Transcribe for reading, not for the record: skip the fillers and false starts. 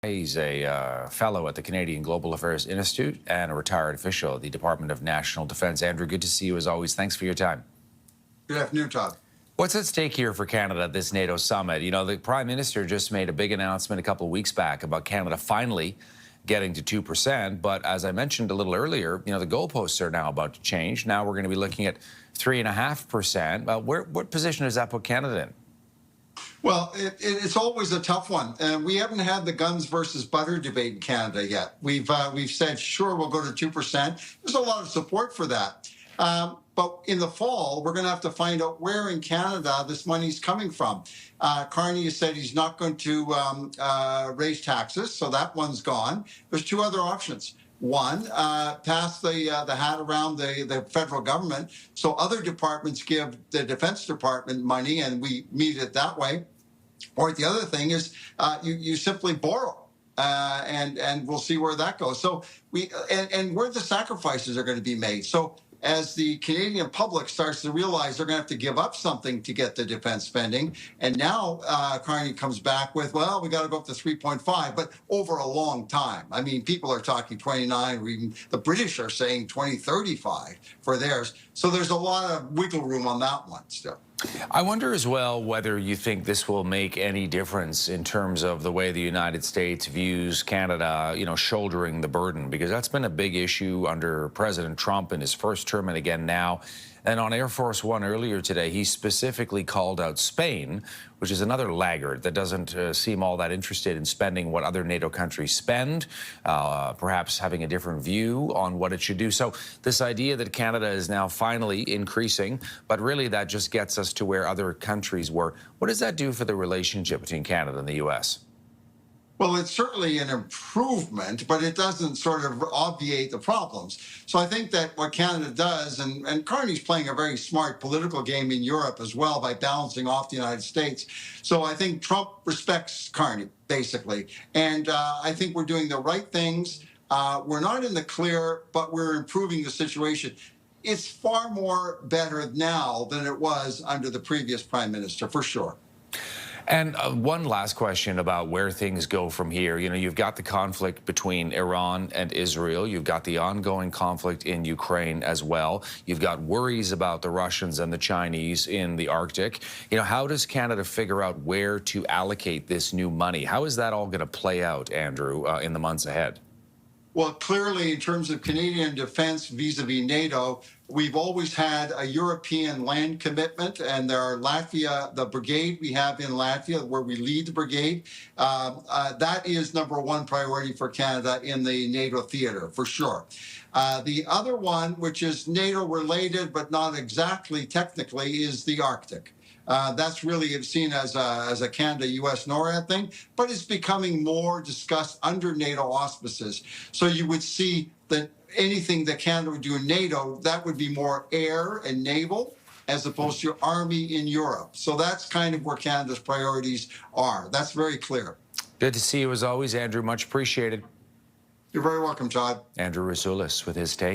He's a fellow at the Canadian Global Affairs Institute and a retired official at the Department of National Defence. Andrew, good to see you as always. Thanks for your time. Good afternoon, Todd. What's at stake here for Canada at this NATO summit? You know, the Prime Minister just made a big announcement a couple of weeks back about Canada finally getting to 2%. But as I mentioned a little earlier, you know, the goalposts are now about to change. Now we're going to be looking at 3.5%. What position does that put Canada in? Well, it's always a tough one. We haven't had the guns versus butter debate in Canada yet. We've said, sure, we'll go to 2%. There's a lot of support for that. But in the fall, we're going to have to find out where in Canada this money's coming from. Carney has said he's not going to raise taxes, so that one's gone. There's two other options. One, pass the hat around the federal government so other departments give the Defense Department money and we meet it that way. Or the other thing is you simply borrow. And we'll see where that goes. So and where the sacrifices are going to be made. So as the Canadian public starts to realize they're going to have to give up something to get the defense spending, and now Carney comes back with, well, we got to go up to 3.5, but over a long time. I mean, people are talking 29, or even the British are saying 2035 for theirs. So there's a lot of wiggle room on that one still. I wonder as well whether you think this will make any difference in terms of the way the United States views Canada, you know, shouldering the burden, because that's been a big issue under President Trump in his first term and again now. And on Air Force One earlier today, he specifically called out Spain, which is another laggard that doesn't seem all that interested in spending what other NATO countries spend, perhaps having a different view on what it should do. So this idea that Canada is now finally increasing, but really that just gets us to where other countries were. What does that do for the relationship between Canada and the U.S.? Well, it's certainly an improvement, but it doesn't sort of obviate the problems. So I think that what Canada does, and Carney's playing a very smart political game in Europe as well by balancing off the United States. So I think Trump respects Carney, basically. And I think we're doing the right things. We're not in the clear, but we're improving the situation. It's far more better now than it was under the previous prime minister, for sure. And one last question about where things go from here. You know, you've got the conflict between Iran and Israel. You've got the ongoing conflict in Ukraine as well. You've got worries about the Russians and the Chinese in the Arctic. You know, how does Canada figure out where to allocate this new money? How is that all going to play out, Andrew, in the months ahead? Well, clearly, in terms of Canadian defense vis-a-vis NATO, we've always had a European land commitment, and there are Latvia, the brigade we have in Latvia, where we lead the brigade. That is number one priority for Canada in the NATO theater, for sure. The other one, which is NATO related, but not exactly technically, is the Arctic. That's really seen as a Canada-U.S. NORAD thing, but it's becoming more discussed under NATO auspices. So you would see that anything that Canada would do in NATO, that would be more air and naval as opposed to army in Europe. So that's kind of where Canada's priorities are. That's very clear. Good to see you as always, Andrew. Much appreciated. You're very welcome, Todd. Andrew Rasiulis with his take.